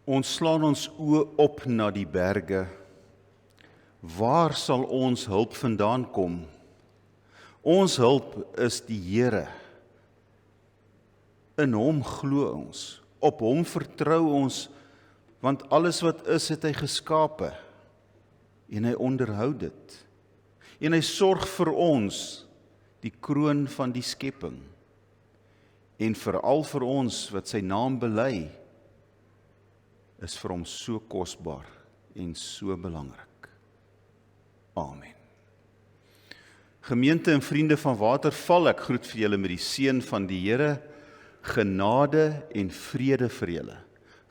Ons slaan ons oë op na die berge. Waar sal ons hulp vandaan kom? Ons hulp is die Here. In hom glo ons, op hom vertrou ons, want alles wat is, het hy geskape, en hy onderhou dit. En hy sorg vir ons, die kroon van die skepping, en veral vir ons wat sy naam bely, is vir hom so kosbaar en so belangrik. Amen. Gemeente en vriende van Waterval, ek groet vir julle met die seën van die Here, genade en vrede vir julle,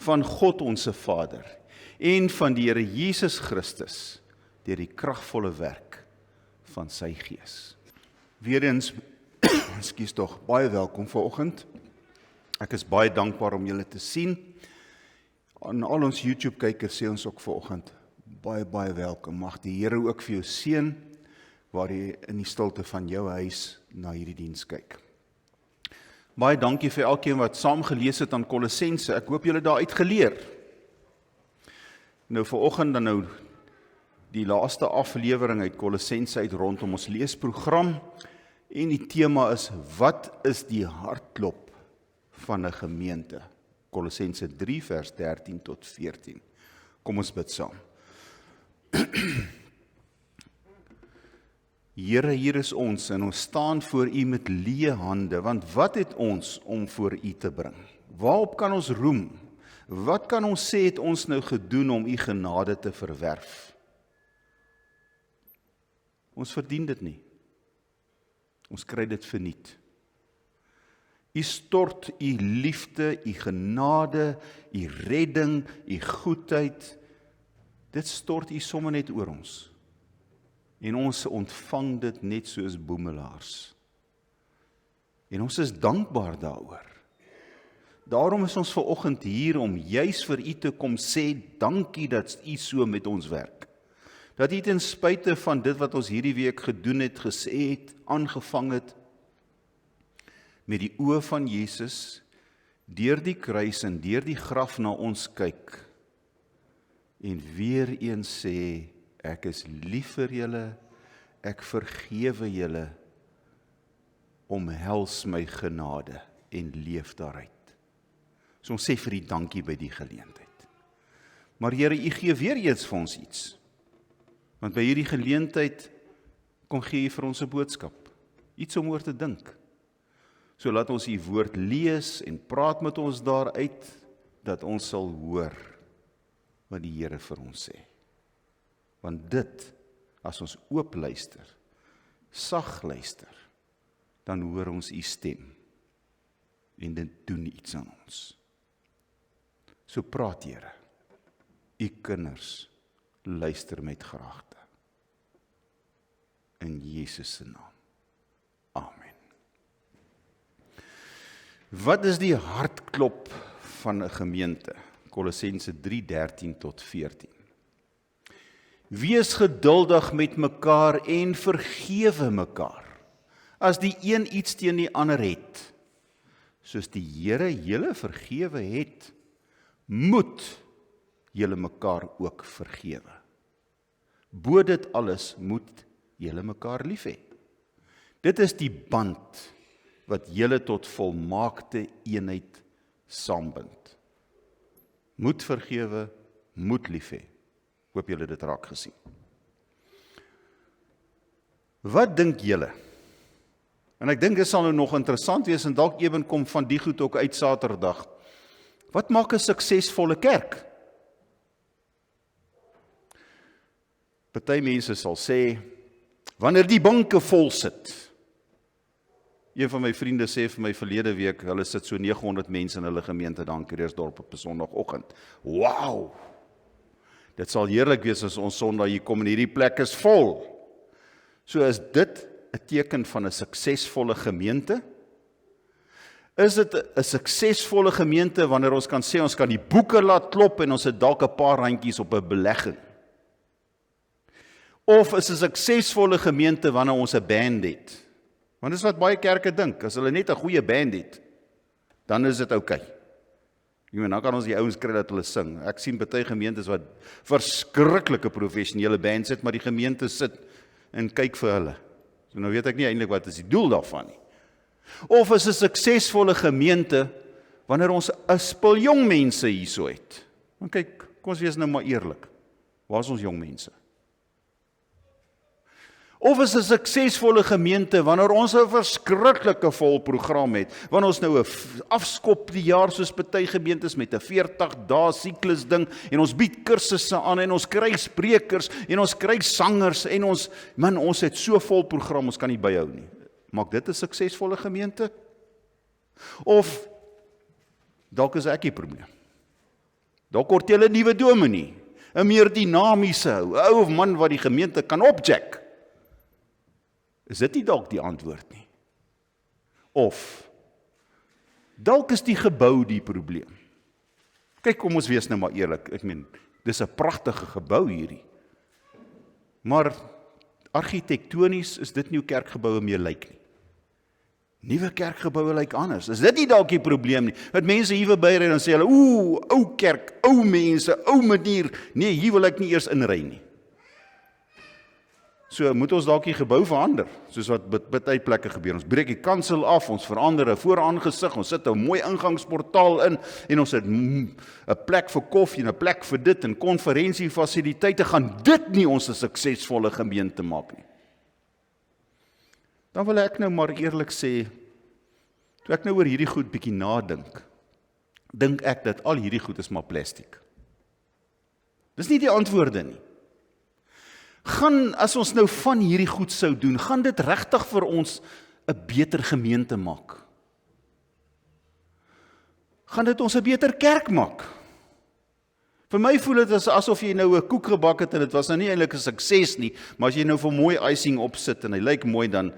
van God onse Vader, en van die Here Jesus Christus, deur die kragvolle werk van sy Gees. Weereens, baie welkom vanoggend. Ek is baie dankbaar om julle te sien. Aan al ons YouTube-kykers sê ons ook vanoggend, baie welkom. Mag die Here ook vir jou seën, waar jy in die stilte van jou huis na hierdie diens kyk. Baie dankie vir elkeen wat saam gelees het aan Kolossense. Ek hoop julle daaruit geleer. Nou vanoggend dan die laaste aflewering uit Kolossense uit rondom ons leesprogram. En die tema is, wat is die hartklop van 'n gemeente? Kolossense 3 vers 13 tot 14. Kom ons bid saam. Here, hier is ons en ons staan voor U met leë hande, want wat het ons om voor U te bring? Waarop kan ons roem? Wat kan ons sê het ons nou gedoen om U genade te verwerf? Ons verdien dit nie. Ons kry dit verniet. U stort U liefde, U genade, U redding, U goedheid, dit stort U sommer net oor ons. En ons ontvang dit net soos boemelaars. En ons is dankbaar daaroor. Daarom is ons vanoggend hier om juis vir U te kom sê, dankie dat U so met ons werk. Dat U ten spyte van dit wat ons hierdie week gedoen het, gesê het, aangevang het, met die oë van Jesus, deur die kruis en deur die graf na ons kyk, en weer eens sê, ek is lief vir julle, ek vergewe julle, omhels my genade en leef daaruit. So ons sê vir U dankie by die geleentheid. Maar Here, U gee weer eens vir ons iets. Want by hierdie geleentheid kom gee U vir ons 'n boodskap, iets om oor te dink. So laat ons U woord lees en praat met ons daaruit, dat ons sal hoor wat die Here vir ons sê. Want dit, as ons oop luister, sag luister, dan hoor ons U stem, en dit doen iets aan ons. So praat Here, U kinders, luister met graagte. In Jesus se naam. Amen. Wat is die hartklop van 'n gemeente? Kolossense 3:13 tot 14. Wees geduldig met mekaar en vergewe mekaar, as die een iets teen die ander het. Soos die Here julle vergewe het, moet julle mekaar ook vergewe. Bo dit alles moet julle mekaar lief hê. Dit is die band wat julle tot volmaakte eenheid saambind. Moet vergewe, moet lief hê. Hoop julle dit raak gesien. Wat dink julle? En ek dink dit sal nou nog interessant wees en dalk ewen kom van die goed ook uit Saterdag. Wat maak 'n suksesvolle kerk? Party mense sal sê, wanneer die banke vol sit. Een van my vriende sê vir my verlede week, hulle sit so 900 mense in hulle gemeente daar in Kreersdorp op 'n Sondagoggend. Wow! Dit sal heerlik wees as ons Sondag hier kom en hierdie plek is vol. So is dit 'n teken van 'n suksesvolle gemeente? Is dit 'n suksesvolle gemeente wanneer ons kan sê ons kan die boeke laat klop en ons het dalk 'n paar randjies op 'n belegging? Of is 'n suksesvolle gemeente wanneer ons 'n band het? Want dis wat baie kerke dink, as hulle net 'n goeie band het, dan is dit oukei. Dan kan ons die ouens kry dat hulle sing. Ek sien baie gemeentes wat verskriklike professionele bands het, maar die gemeente sit en kyk vir hulle. So nou weet ek nie eintlik wat is die doel daarvan nie. Of is 'n suksesvolle gemeente wanneer ons 'n spul jong mense hierso het. Want kyk, kom ons wees nou maar eerlik. Waar is ons jong mense? Of is 'n suksesvolle gemeente wanneer ons 'n verskriklike vol program het, wanneer ons nou 'n afskop die jaar soos party gemeentes met 'n 40 dae siklus ding en ons bied kursusse aan en ons kry sprekers en ons kry sangers en ons het so vol program, ons kan nie byhou nie. Maak dit 'n suksesvolle gemeente? Of dalk is ek die probleem. Dalk word jy 'n nuwe dominee, 'n meer dinamiese ou of man wat die gemeente kan opjack. Is dit nie dalk die antwoord nie? Of dalk is die gebou die probleem. Kyk, kom ons wees nou maar eerlik. Ek meen, dis 'n pragtige gebou hierdie. Maar argitektonies is dit nie hoe kerkgeboue meer lyk nie. Nuwe kerkgeboue lyk anders. Is dit nie dalk die probleem nie? Dat mense hier verby ry en sê hulle, ou kerk, ou mense, ou manier. Nee, hier wil ek nie eers inry nie. So moet ons dalk die gebou verander, soos wat baie plekke gebeur. Ons breek die kansel af, ons verander 'n vooraangesig, ons sit 'n mooi ingangsportaal in en ons het 'n plek vir koffie en 'n plek vir dit en konferensiefasiliteite. Gaan dit nie ons 'n suksesvolle gemeente maak nie? Dan wil ek nou maar eerlik sê, toe ek nou oor hierdie goed bietjie nadink, dink ek dat al hierdie goed is maar plastiek. Dis nie die antwoorde nie. As ons nou van hierdie goed sou doen, gaan dit regtig vir ons 'n beter gemeente maak? Gaan dit ons 'n beter kerk maak? Vir my voel dit asof jy nou 'n koek gebak het en dit was nou nie eintlik 'n sukses nie, maar as jy nou vir mooi icing opsit en hy lyk mooi, dan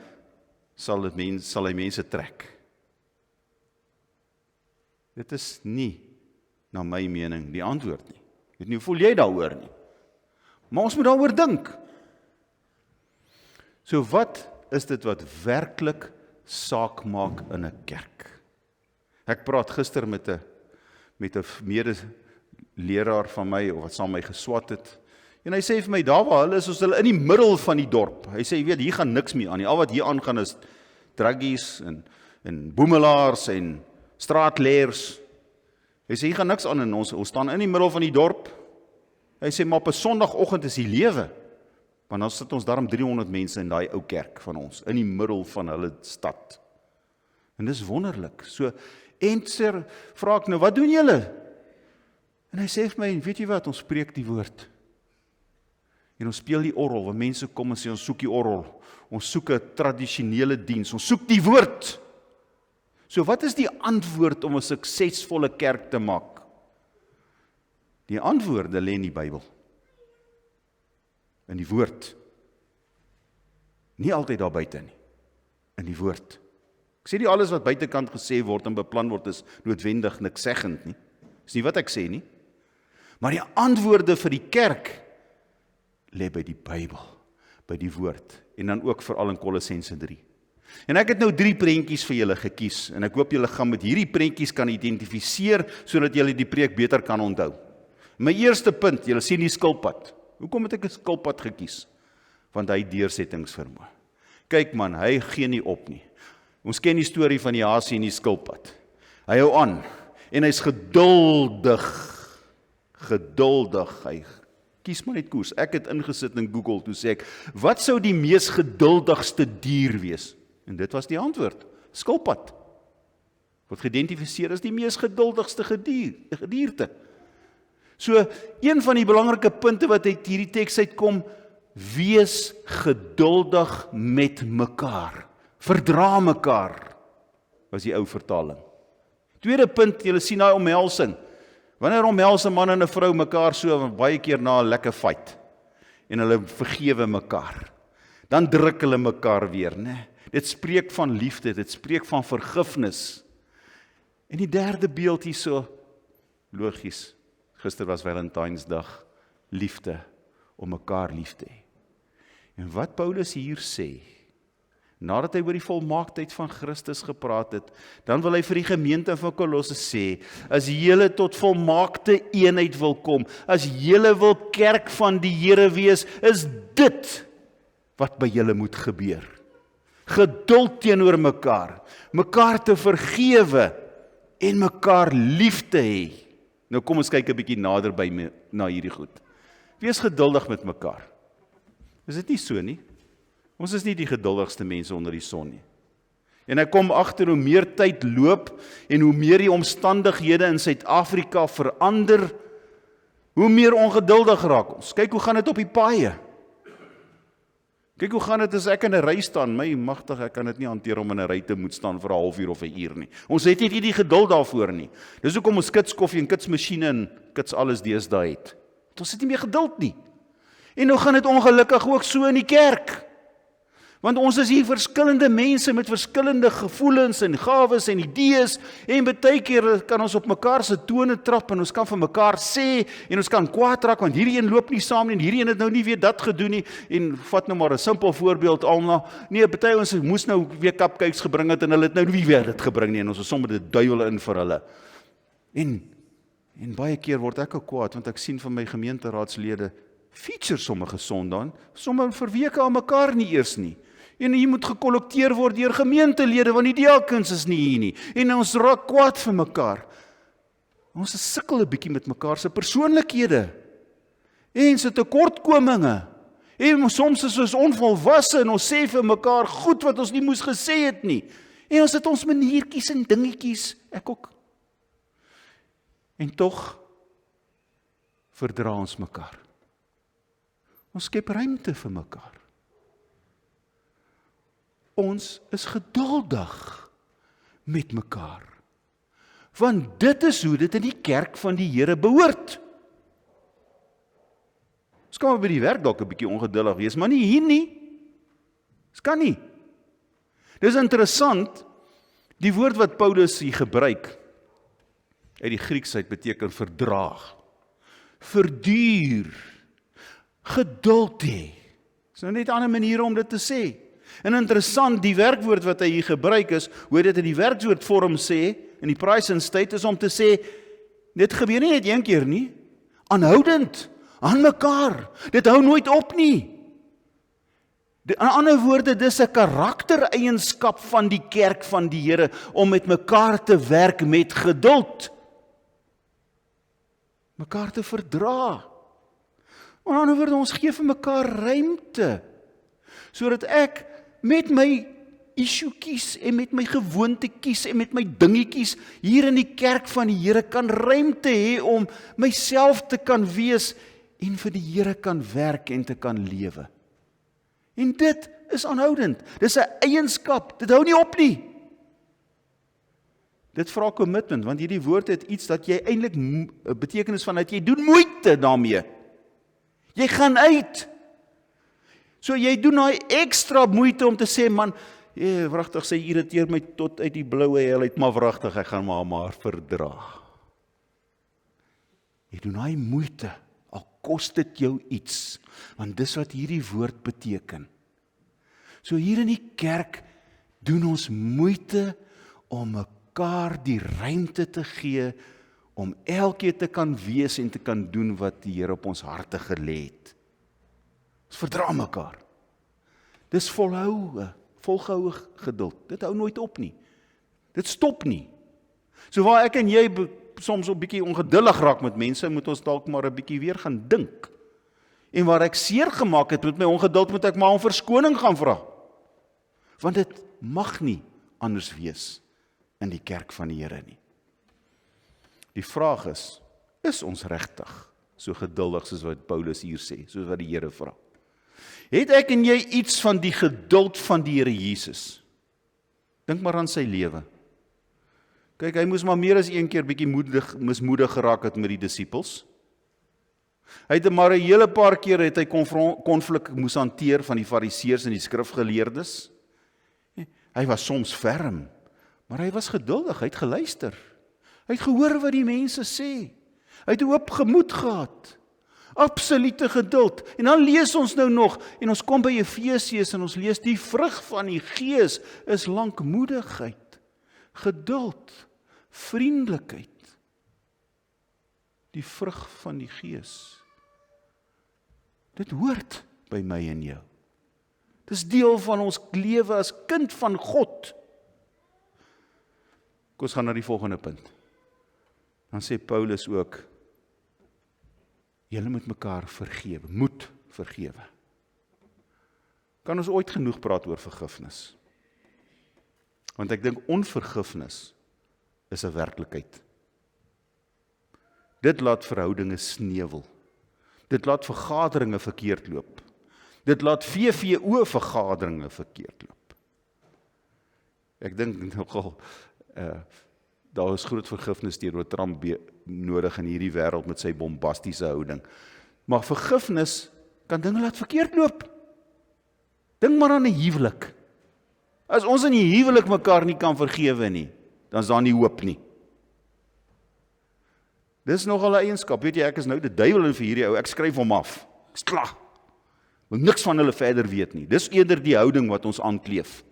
sal hy mense trek. Dit is nie, na my mening, die antwoord nie. Ek weet nie, hoe voel jy daaroor nie? Maar ons moet daaroor dink. So wat is dit wat werklik saak maak in 'n kerk? Ek praat gister met 'n mede-leraar van my, of wat saam met my geswat het, en hy sê vir my, daar waar hulle is, ons hulle in die middel van die dorp. Hy sê, jy weet, hier gaan niks meer aan nie. Al wat hier aangaan is druggies en boemelaars en straatleers. Hy sê, hier gaan niks aan, en ons staan in die middel van die dorp. Hy sê, maar op 'n Sondagoggend is die lewe. Want dan sit ons daarom 300 mense in daai ou kerk van ons, in die middel van hulle stad. En dis wonderlik. So, vra ek nou, wat doen julle? En hy sê vir my, weet jy wat, ons spreek die woord. En ons speel die orgel, want mense kom en sê, ons soek die orgel. Ons soek 'n tradisionele diens, ons soek die woord. So wat is die antwoord om 'n suksesvolle kerk te maak? Die antwoorde lê in die Bybel. In die woord. Nie altyd daar buite nie. In die woord. Ek sê nie alles wat buitekant gesê word en beplan word is noodwendig niks seggend nie. Dis nie wat ek sê nie. Maar die antwoorde vir die kerk lê by die Bybel, by die woord. En dan ook veral in Kolossense 3. En ek het nou 3 prentjies vir julle gekies. En ek hoop julle gaan met hierdie prentjies kan identifiseer, sodat julle die preek beter kan onthou. My eerste punt, julle sien die skilpad. Hoekom het ek 'n skilpad gekies? Want hy het deursettingsvermoë. Kyk man, hy gee nie op nie. Ons ken die storie van die hasie en die skilpad. Hy hou aan en hy's geduldig. Hy kies maar net koers. Ek het ingesit in Google, toe sê ek, wat sou die mees geduldigste dier wees? En dit was die antwoord, skilpad. Word geïdentifiseer as die mees geduldigste gedierte. So, een van die belangrike punte wat uit hierdie teks uitkom, wees geduldig met mekaar. Verdra mekaar, was die ou vertaling. Tweede punt, julle sien daai omhelsing. Wanneer omhels 'n man en 'n vrou mekaar so baie keer na 'n lekker fight en hulle vergewe mekaar, dan druk hulle mekaar weer, né? Dit spreek van liefde, dit spreek van vergifnis. En die derde beeld hierso, logies, gister was Valentynsdag, liefde om mekaar lief te hê. En wat Paulus hier sê, Nadat hy oor die volmaaktheid van Christus gepraat het, dan wil hy vir die gemeente van Kolosse sê, as julle tot volmaakte eenheid wil kom, as julle wil kerk van die Here wees, is dit wat by julle moet gebeur. Geduld teenoor mekaar, mekaar te vergewe en mekaar lief te hê. Nou kom ons kyk 'n bietjie nader na hierdie goed. Wees geduldig met mekaar. Is dit nie so nie? Ons is nie die geduldigste mense onder die son nie. En ek kom agter hoe meer tyd loop en hoe meer die omstandighede in Suid-Afrika verander, hoe meer ongeduldig raak ons. Kyk hoe gaan dit op die paaie. Kyk hoe gaan dit as ek in 'n ry staan, my magtig, ek kan dit nie hanteer om in 'n ry te moet staan vir 'n halfuur of 'n uur nie. Ons het nie die geduld daarvoor nie. Dis hoekom ons kits koffie en kits masjiene en kits alles deesdae het. Ons het nie meer geduld nie. En nou gaan dit ongelukkig ook so in die kerk. Want ons is hier verskillende mense met verskillende gevoelens en gawes en idees en baie keer kan ons op mekaar se tone trap en ons kan vir mekaar sê en ons kan kwaad raak want hierdie een loop nie saam nie en hierdie een het nou nie weer dat gedoen nie en vat nou maar 'n simpel voorbeeld Alna. Nee, baie ons moes nou weer cupcakes gebring het en hulle het nou nie weer dit gebring nie en ons is sommer die duiwel in vir hulle. En baie keer word ek ook kwaad want ek sien van my gemeenteraadslede feature sommige Sondae, sommer vir weke aan mekaar nie eers nie. En hier moet gekollekteer word deur gemeentelede, want die diakens is nie hier nie. En ons raak kwaad vir mekaar. Ons sukkel 'n bietjie met mekaar se persoonlikhede. En se tekortkominge. En soms is ons onvolwasse en ons sê vir mekaar goed wat ons nie moes gesê het nie. En ons het ons maniertjies en dingetjies, ek ook. En tog verdra ons mekaar. Ons skep ruimte vir mekaar. Ons is geduldig met mekaar. Want dit is hoe dit in die kerk van die Here behoort. Ons kan maar by die werk dalk 'n bietjie ongeduldig wees, maar nie hier nie. Dit kan nie. Dis interessant, die woord wat Paulus hier gebruik, uit die Grieks uit beteken verdraag, verduur, geduld hê. Dis nou net 'n ander manier om dit te sê. En interessant, die werkwoord wat hy hier gebruik is, hoe dit in die werkwoordvorm sê, in die present state, is om te sê, dit gebeur nie net een keer nie, aanhoudend, aan mekaar, dit hou nooit op nie. In ander woorde, dis 'n karaktereienskap van die kerk van die Here, om met mekaar te werk met geduld, mekaar te verdra. In ander woorde, ons gee vir mekaar ruimte, sodat ek met my issuekies en met my gewoontekies en met my dingetjies hier in die kerk van die Here kan ruimte hê om myself te kan wees en vir die Here kan werk en te kan lewe. En dit is aanhoudend. Dis 'n eienskap. Dit hou nie op nie. Dit vra commitment, want hierdie woord het iets dat jy eintlik 'n betekenis van dat jy doen moeite daarmee. Jy gaan uit. So jy doen daai ekstra moeite om te sê, man, wragtig, sy irriteer my tot uit die bloue hel uit, maar wragtig, ek gaan maar verdra. Jy doen daai moeite, al kos dit jou iets, want dis wat hierdie woord beteken. So hier in die kerk doen ons moeite om mekaar die ruimte te gee, om elkeen te kan wees en te kan doen wat die Here op ons harte gelê het. Ons verdra mekaar. Dis volgehoue geduld. Dit hou nooit op nie. Dit stop nie. So waar ek en jy soms 'n bietjie ongeduldig raak met mense, moet ons dalk maar 'n bietjie weer gaan dink. En waar ek seer gemaak het met my ongeduld, moet ek maar om verskoning gaan vra. Want dit mag nie anders wees in die kerk van die Here nie. Die vraag is ons regtig so geduldig soos wat Paulus hier sê, soos wat die Here vra? Het ek en jy iets van die geduld van die Here Jesus? Dink maar aan sy lewe. Kyk, hy moes maar meer as een keer bietjie mismoedig geraak het met die disippels. Hy het maar 'n hele paar keer het hy konflik moes hanteer van die fariseërs en die skrifgeleerdes. Hy was soms ferm, maar hy was geduldig, hy het geluister. Hy het gehoor wat die mense sê. Hy het 'n oop gemoed gehad. Absolute geduld. En dan lees ons nou nog, en ons kom by Efesiërs en ons lees, die vrug van die Gees is lankmoedigheid, geduld, vriendelikheid. Die vrug van die Gees. Dit hoort by my en jou. Dit is deel van ons lewe as kind van God. Kom ons gaan na die volgende punt. Dan sê Paulus ook, julle moet mekaar vergewe, moet vergewe. Kan ons ooit genoeg praat oor vergifnis? Want ek dink onvergifnis is 'n werklikheid. Dit laat verhoudinge sneuwel. Dit laat vergaderinge verkeerd loop. Dit laat VVO vergaderinge verkeerd loop. Ek dink nogal, daar is groot vergifnis teenoor Trump nodig in hierdie wêreld met sy bombastiese houding. Maar vergifnis kan dinge laat verkeerd loop. Dink maar aan 'n huwelik. As ons in die huwelik mekaar nie kan vergewe nie, dan is daar nie hoop nie. Dis nogal 'n eienskap, weet jy, ek is nou die duiwel in vir hierdie ou, ek skryf hom af. Ek's klaar. Wil niks van hulle verder weet nie. Dis eerder die houding wat ons aankleef.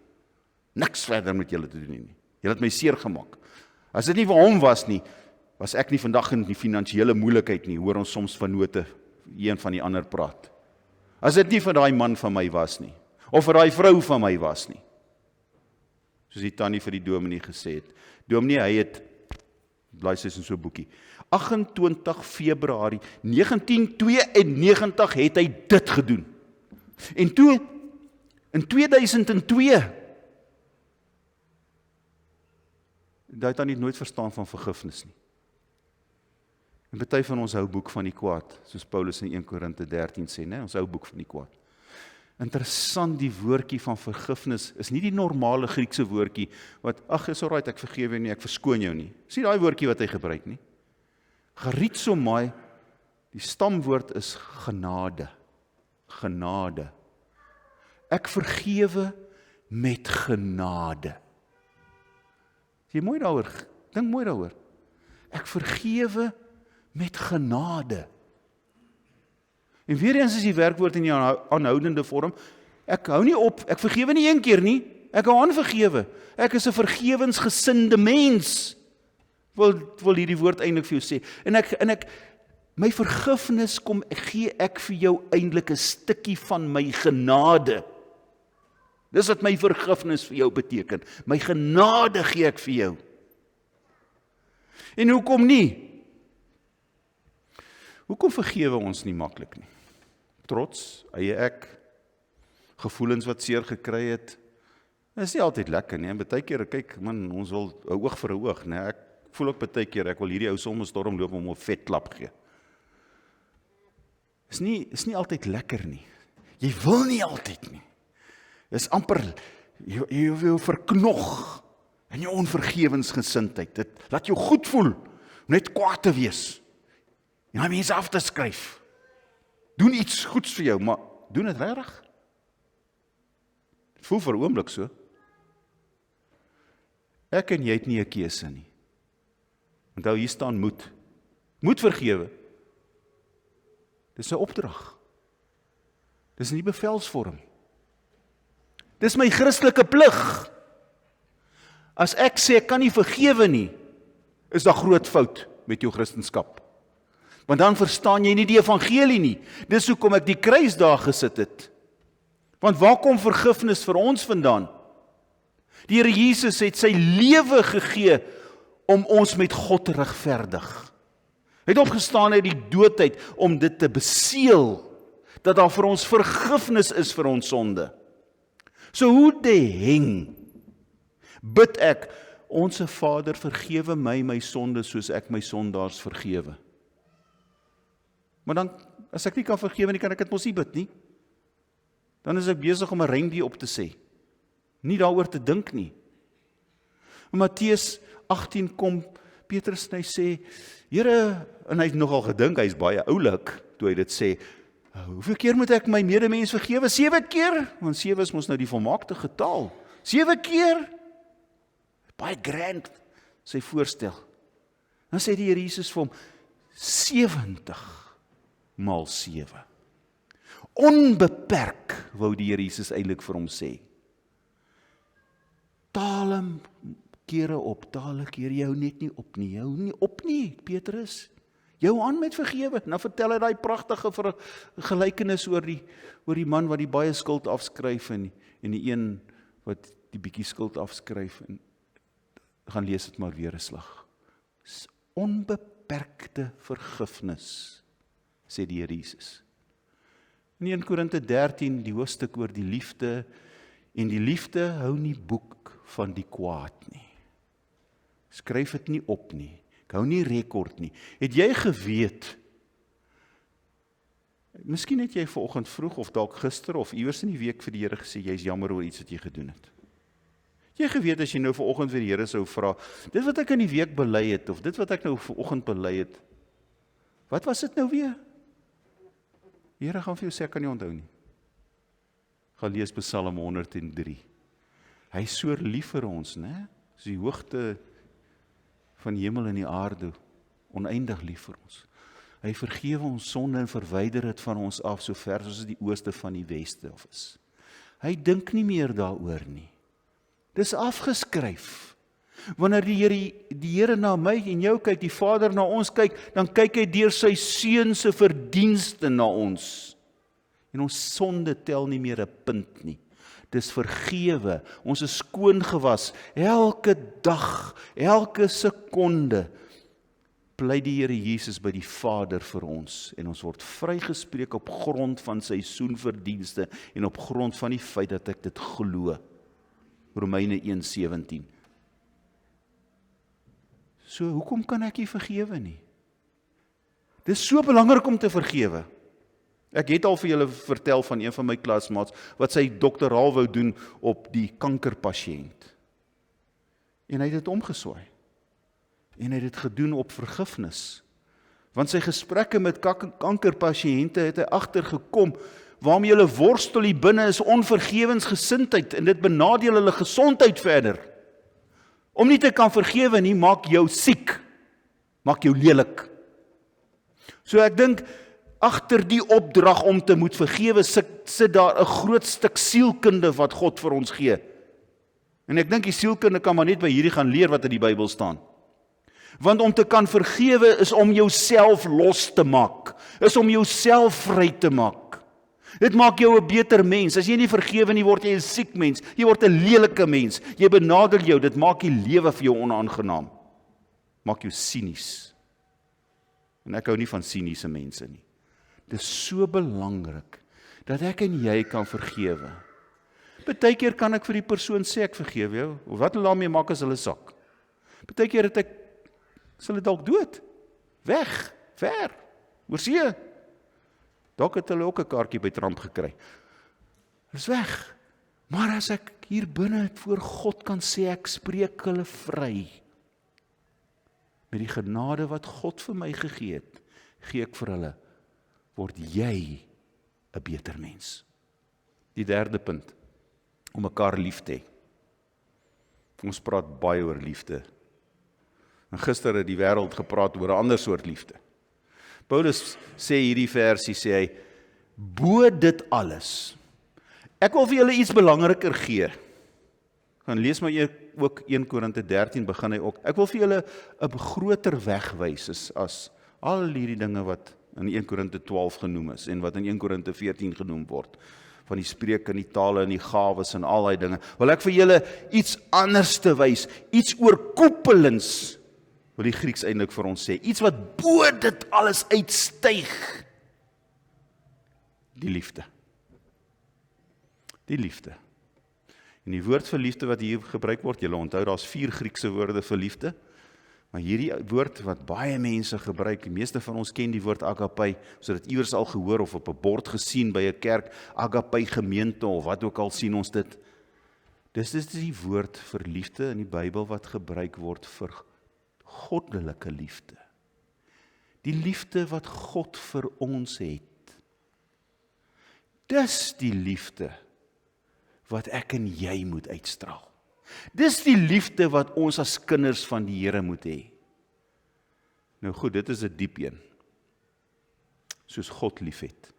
Niks verder met julle te doen nie. Julle het my seer gemaak. As dit nie vir hom was nie, was ek nie vandag in die finansiële moeilikheid nie, hoor ons soms van note, een van die ander praat. As dit nie vir daai man van my was nie, of vir daai vrou van my was nie. Soos die tannie vir die dominee gesê het. Dominee, hy het, blaai sy in so 'n boekie, 28 Februarie 1992 het hy dit gedoen. En toe, in 2002, daai het dan nie nooit verstaan van vergifnis nie. En party van ons hou boek van die kwaad, soos Paulus in 1 Korinte 13 sê, né? Ons hou boek van die kwaad. Interessant, die woordjie van vergifnis is nie die normale Griekse woordjie wat, ag, is alright, ek vergewe nie, ek verskoon jou nie. Dis nie daai woordjie wat hy gebruik nie. Charizomai, die stamwoord is genade. Genade. Ek vergewe met genade. Jy mooi daaroor, dink mooi daaroor. Ek vergewe met genade. En weer eens is die werkwoord in die aanhoudende vorm, ek hou nie op, ek vergewe nie een keer nie, ek hou aan vergewe. Ek is 'n vergewensgesinde mens. Wil hierdie woord eintlik vir jou sê. En ek my vergifnis gee ek vir jou eintlik 'n stukkie van my genade. Dis wat my vergifnis vir jou beteken. My genade gee ek vir jou. En hoekom nie? Hoekom vergewe ons nie maklik nie? Trots, eie ek, gevoelens wat seer gekry het. Dit is nie altyd lekker nie. En baie keer, kyk, man, ons wil 'n oog vir 'n oog, né? Ek voel ook baie keer, ek wil hierdie ou soms storm loop om 'n vet klap gee. Is nie altyd lekker nie. Jy wil nie altyd nie. Dis amper, jy wil verknog in jou onvergewensgesindheid. Dit laat jou goed voel, om net kwaad te wees. En dan mense af te skryf. Doen iets goeds vir jou, maar doen dit regtig? Dit voel vir 'n oomblik so. Ek en jy het nie 'n keuse nie. Onthou, hier staan moet. Moet vergewe. Dis 'n opdrag. Dis nie bevelsvorm. Dis my Christelike plig. As ek sê ek kan nie vergewe nie, is daar groot fout met jou Christendom. Want dan verstaan jy nie die evangelie nie. Dis hoekom ek die kruis daar gesit het. Want waar kom vergifnis vir ons vandaan? Die Here Jesus het sy lewe gegee om ons met God te regverdig. Hy het opgestaan uit die doodheid om dit te beseël, dat daar vir ons vergifnis is vir ons sonde. So hoe heng bid ek, onse Vader, vergewe my sonde soos ek my sondaars vergewe. Maar dan, as ek nie kan vergewe nie, kan ek dit mos nie bid nie. Dan is ek besig om 'n rympie op te sê. Nie daaroor te dink nie. In Matteus 18 kom Petrus en hy sê, Here, en hy het nogal gedink, hy is baie oulik, toe hy dit sê, hoeveel keer moet ek my medemens vergewe? 7 keer? Want 7 is mos nou die volmaakte getal. 7 keer? Baie grand, sy voorstel. Dan sê die Here Jesus vir hom, 70. maal 7. Onbeperk, wou die Here Jesus eintlik vir hom sê. Tale kere op, tale kere, jy hou net nie op nie, jy hou nie op nie, Petrus. Jy hou aan met vergewe. Nou vertel hy daai pragtige gelykenis oor die man wat die baie skuld afskryf en die een wat die bietjie skuld afskryf en gaan lees dit maar weer 'n slag. Onbeperkte vergifnis, sê die Here Jesus. In 1 Korinte 13, die hoofstuk oor die liefde, en die liefde hou nie boek van die kwaad nie. Skryf dit nie op nie. Ek hou nie rekord nie. Het jy geweet, miskien het jy vanoggend vroeg of dalk gister of iewers in die week vir die Here gesê, jy is jammer oor iets wat jy gedoen het. Jy geweet as jy nou vanoggend vir die Here sou vra, dit wat ek in die week bely het, of dit wat ek nou vanoggend bely het, wat was dit nou weer? Die Here gaan vir jou sê, ek kan nie onthou nie. Gaan lees Psalm 103. Hy is so lief vir ons, né? Dis die hoogte van die hemel en die aarde, oneindig lief vir ons. Hy vergewe ons sonde en verwyder dit van ons af, so ver soos die ooste van die weste is. Hy dink nie meer daaroor nie. Dis afgeskryf. Wanneer die Here na my en jou kyk, die Vader na ons kyk, dan kyk hy deur sy Seun se verdienste na ons. En ons sonde tel nie meer 'n punt nie. Dis vergewe, ons is skoon gewas, elke dag, elke sekonde, pleit die Here Jesus by die Vader vir ons, en ons word vrygespreek op grond van sy soenverdienste, en op grond van die feit dat ek dit glo. Romeine 1:17. So, hoekom kan ek nie vergewe nie? Dis so belangrik om te vergewe. Ek het al vir julle vertel van een van my klasmaats, wat sy doktoraal wou doen op die kankerpasiënt. En hy het dit omgeswaai. En hy het dit gedoen op vergifnis. Want sy gesprekke met kankerpasiënte het hy agtergekom, waarmee hulle worstel hier binne is onvergewensgesindheid, en dit benadeel hulle gesondheid verder. Om nie te kan vergewe nie, maak jou siek, maak jou lelik. So ek dink, agter die opdrag om te moet vergewe, sit daar 'n groot stuk sielkunde wat God vir ons gee. En ek dink die sielkunde kan maar net by hierdie gaan leer wat in die Bybel staan. Want om te kan vergewe is om jouself los te maak, is om jouself vry te maak. Dit maak jou 'n beter mens. As jy nie vergewe nie, word jy 'n siek mens, jy word 'n lelike mens, jy benadeel jou, dit maak die lewe vir jou onaangenaam. Maak jou sinies. En ek hou nie van siniese mense nie. Dit is so belangrik, dat ek en jy kan vergewe. Partykeer kan ek vir die persoon sê, ek vergewe jou, of wat hulle daarmee maak as hulle sak. Partykeer het ek, is hulle dalk dood, weg, ver, oor see. Dalk het hulle ook 'n kaartjie by Trump gekry. Dis weg. Maar as ek hier binne voor God kan sê, ek spreek hulle vry. Met die genade wat God vir my gegee het, gee ek vir hulle, word jy 'n beter mens. Die derde punt, om mekaar lief te hê. Ons praat baie oor liefde. En gister het die wêreld gepraat oor 'n ander soort liefde. Paulus sê hierdie versie, sê hy, bo dit alles. Ek wil vir julle iets belangriker gee. Gaan lees maar ook 1 Korinte 13 begin hy ook. Ek wil vir julle 'n groter weg wys as al hierdie dinge wat in 1 Korinte 12 genoem is en wat in 1 Korinte 14 genoem word. Van die spreuke en die tale en die gawes en al daai dinge. Wil ek vir julle iets anders te wys, iets oorkoepelends, wil die Grieks eintlik vir ons sê, iets wat bo dit alles uitstyg. Die liefde. Die liefde. En die woord vir liefde wat hier gebruik word, julle onthou, daar's 4 Griekse woorde vir liefde, maar hierdie woord wat baie mense gebruik, die meeste van ons ken die woord agape, so dit iewers al gehoor of op 'n bord gesien by 'n kerk, agape gemeente of wat ook al sien ons dit. Dis die woord vir liefde in die Bybel wat gebruik word vir goddelike liefde. Die liefde wat God vir ons het. Dis die liefde wat ek en jy moet uitstraal. Dis die liefde wat ons as kinders van die Here moet hê. Nou goed, dit is 'n diep een. soos God liefhet.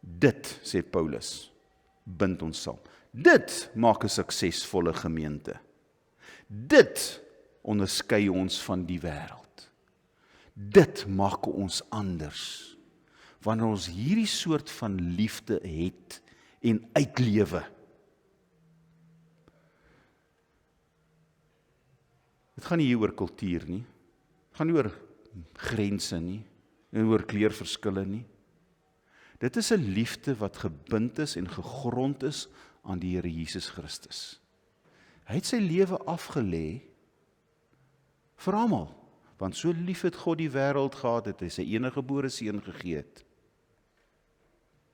Dit, sê Paulus, bind ons saam. Dit maak 'n suksesvolle gemeente. Dit onderskei ons van die wêreld. Dit maak ons anders. Wanneer ons hierdie soort van liefde het en uitlewe. Dit gaan nie hier oor kultuur nie. Dit gaan nie oor grense nie. En oor kleurverskille nie. Dit is 'n liefde wat gebind is en gegrond is aan die Here Jesus Christus. Hy het sy lewe afgelê vir almal, want so lief het God die wêreld gehad, dat hy sy eniggebore seun gegee het.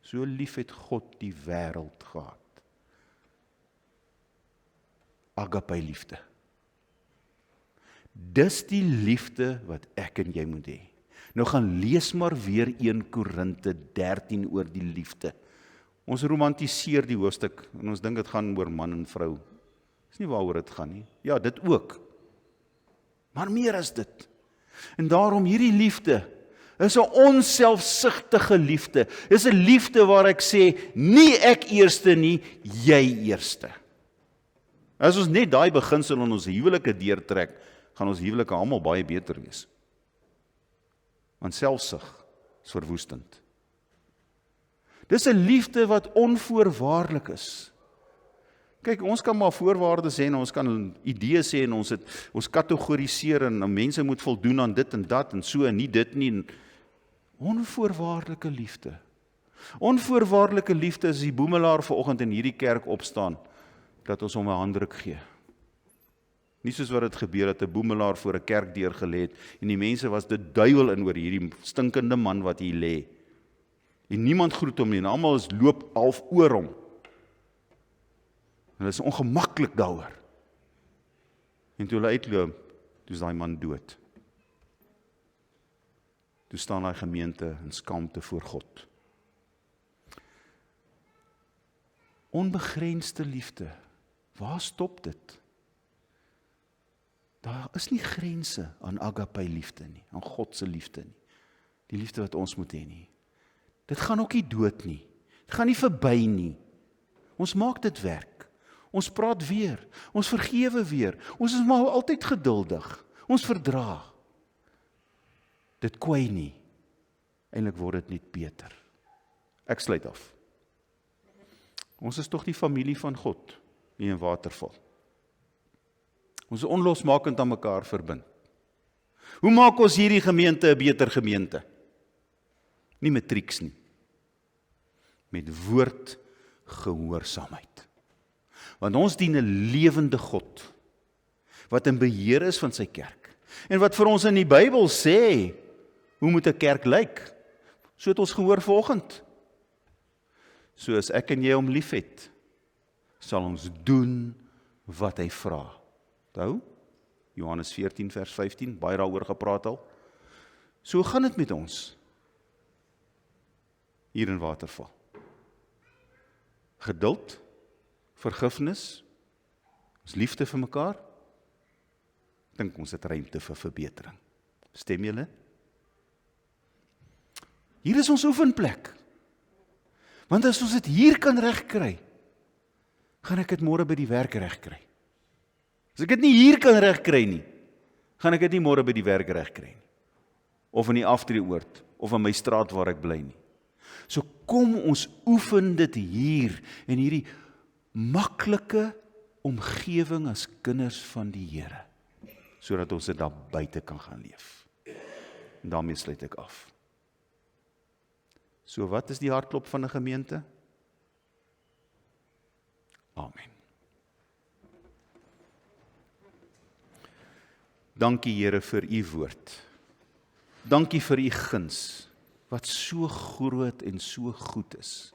So lief het God die wêreld gehad. Agape liefde. Dis die liefde wat ek en jy moet hê. Nou gaan lees maar weer 1 Korinte 13 oor die liefde. Ons romantiseer die hoofstuk en ons dink dit gaan oor man en vrou. Dis nie waaroor dit gaan nie. Ja, dit ook. Maar meer as dit. En daarom hierdie liefde is 'n onselfsugtige liefde. Dis 'n liefde waar ek sê, nie ek eerste nie, jy eerste. As ons net daai beginsel in ons huwelike deurtrek, gaan ons huwelike almal baie beter wees. Want selfsug is verwoestend. Dis 'n liefde wat onvoorwaardelik is. Kyk, ons kan maar voorwaardes hê en ons kan idees hê en ons kategoriseer en mense moet voldoen aan dit en dat en so en nie dit nie. Onvoorwaardelike liefde. Onvoorwaardelike liefde is die boemelaar vanoggend in hierdie kerk opstaan, dat ons hom 'n handdruk gee. Nie soos wat dit gebeur het, 'n boemelaar voor 'n kerkdeur gelê het en die mense was dit duiwel in oor hierdie stinkende man wat hier lê. En niemand groet hom nie en almal loop half oor hom. En hulle is ongemaklik daaroor. En toe hulle uitloop, toe is daai man dood. Toe staan daai gemeente in skaamte voor God. Onbegrensde liefde. Waar stop dit? Daar is nie grense aan agape liefde nie, aan God se liefde nie. Die liefde wat ons moet hê nie. Dit gaan ook nie dood nie. Dit gaan nie verby nie. Ons maak dit werk. Ons praat weer. Ons vergewe weer. Ons is maar altyd geduldig. Ons verdra. Dit kwai nie. Eintlik word dit net beter. Ek sluit af. Ons is tog die familie van God, nie 'n waterval. Ons is onlosmakend aan mekaar verbind. Hoe maak ons hierdie gemeente 'n beter gemeente? Nie met triks nie. Met woordgehoorsaamheid. Want ons dien 'n lewende God, wat in beheer is van sy kerk. En wat vir ons in die Bybel sê, hoe moet 'n kerk lyk? So het ons gehoor vanoggend. So as ek en jy hom liefhet, sal ons doen wat hy vra. Onthou, Johannes 14 vers 15, baie daaroor gepraat al. So gaan dit met ons, hier in Waterval. Geduld, vergifnis, ons liefde vir mekaar, dink ons het ruimte vir verbetering. Stem julle? Hier is ons oefenplek. Want as ons dit hier kan regkry, gaan ek dit môre by die werk regkry. As ek dit nie hier kan regkry nie, gaan ek dit nie môre by die werk regkry nie. Of in die aftreeoord, of in my straat waar ek bly nie. So kom ons oefen dit hier, in hierdie maklike omgewing as kinders van die Here, sodat ons dit daar buite kan gaan leef. En daarmee sluit ek af. So wat is die hartklop van 'n gemeente? Amen. Dankie Here vir u woord. Dankie vir u guns, wat so groot en so goed is.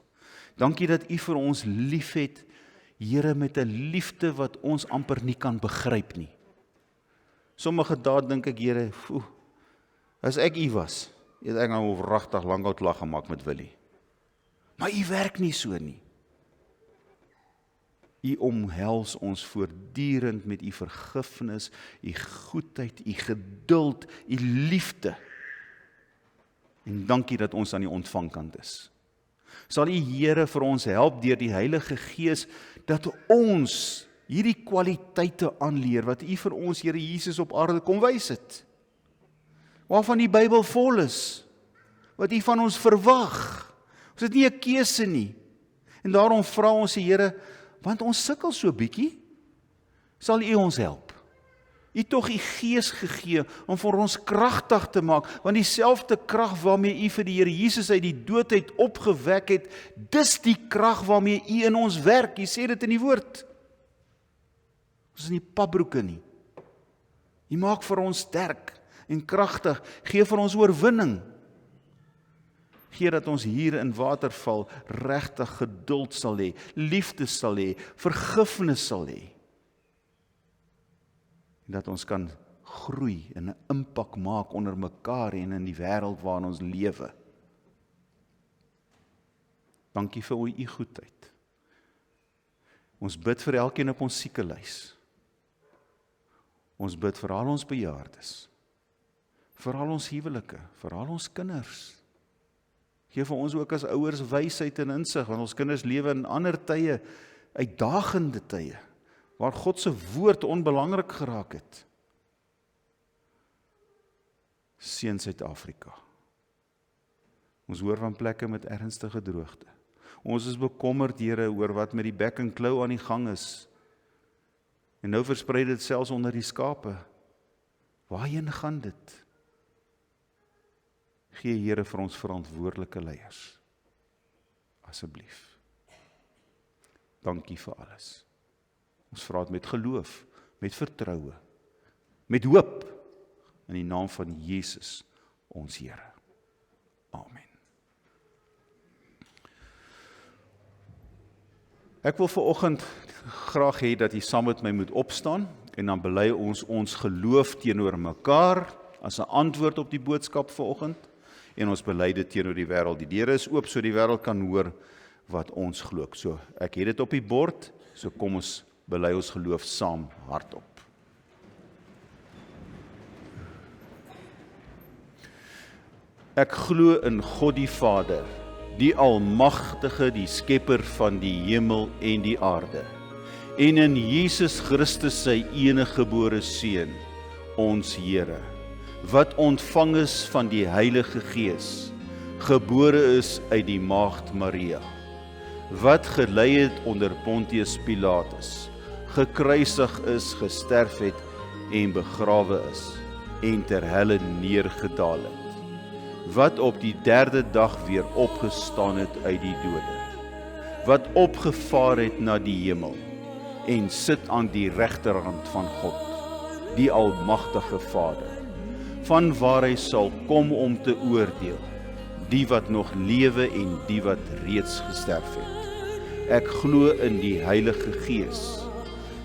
Dankie dat u vir ons liefhet, Here, met 'n liefde wat ons amper nie kan begryp nie. Sommige dae dink ek, Here, as ek u was, het ek nou regtig lankal klaar gemaak met Willie. Maar u werk nie so nie. U omhels ons voortdurend met u vergifnis, u goedheid, u geduld, u liefde. En dankie dat ons aan die ontvangkant is. Sal die Here vir ons help deur die Heilige Gees, dat ons hierdie kwaliteite aanleer, wat U vir ons, Here Jesus, op aarde kom wys het. Waarvan die Bybel vol is, wat U van ons verwag. Ons het nie 'n keuse nie. En daarom vra ons die Here, want ons sukkel so bietjie, sal U ons help. U het tog U Gees gegee om vir ons kragtig te maak, want dieselfde krag waarmee U vir die Here Jesus uit die dood uit opgewek het, dis die krag waarmee U in ons werk. U sê dit in die woord. Ons is nie papbroeke nie. U maak vir ons sterk en kragtig, gee vir ons oorwinning. Gee dat ons hier in Waterval regtig geduld sal hê, liefde sal hê, vergifnis sal hê. En dat ons kan groei en 'n impak maak onder mekaar en in die wêreld waarin ons lewe. Dankie vir U goedheid. Ons bid vir elkeen op ons siekelys. Ons bid vir al ons bejaardes, vir al ons huwelike, vir al ons kinders. Gee vir ons ook as ouers wysheid en insig, want ons kinders lewe in ander tye, uitdagende tye, waar God se woord onbelangrik geraak het. Seën Suid-Afrika. Ons hoor van plekke met ernstige droogte. Ons is bekommerd, Here, oor wat met die bek en klou aan die gang is. En nou versprei dit selfs onder die skape. Waarheen gaan dit? Gee Here vir ons verantwoordelike leiers. Asseblief. Dankie vir alles. Ons vra dit met geloof, met vertroue, met hoop, in die naam van Jesus, ons Here. Amen. Ek wil vanoggend graag hê dat jy saam met my moet opstaan, en dan bely ons geloof teenoor mekaar, as 'n antwoord op die boodskap vanoggend, en ons bely dit teenoor die wêreld. Die deure is oop, so die wêreld kan hoor wat ons glo. So, ek het dit op die bord, so kom ons bely ons geloof saam hardop. Ek glo in God die Vader, die Almagtige, die Skepper van die hemel en die aarde, en in Jesus Christus sy eniggebore Seun, ons Here, wat ontvang is van die Heilige Gees, gebore is uit die Maagd Maria, wat gelei het onder Pontius Pilatus, gekruisig is, gesterf het en begrawe is, en ter helle neergedaal het, wat op die 3de dag weer opgestaan het uit die dode, wat opgevaar het na die hemel, en sit aan die regterhand van God, die Almagtige Vader, van waar hy sal kom om te oordeel, die wat nog lewe en die wat reeds gesterf het. Ek glo in die Heilige Gees.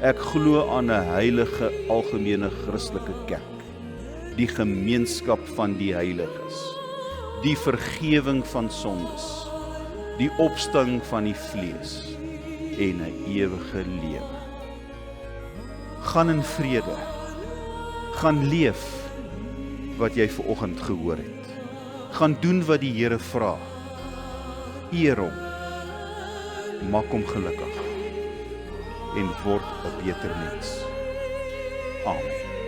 Ek glo aan 'n heilige algemene Christelike kerk, die gemeenskap van die heiliges, die vergewing van sondes, die opstanding van die vlees en 'n ewige lewe. Gaan in vrede, gaan leef wat jy vanoggend gehoor het. Gaan doen wat die Here vra. Eer hom, maak hom gelukkig en word 'n beter mens. Amen.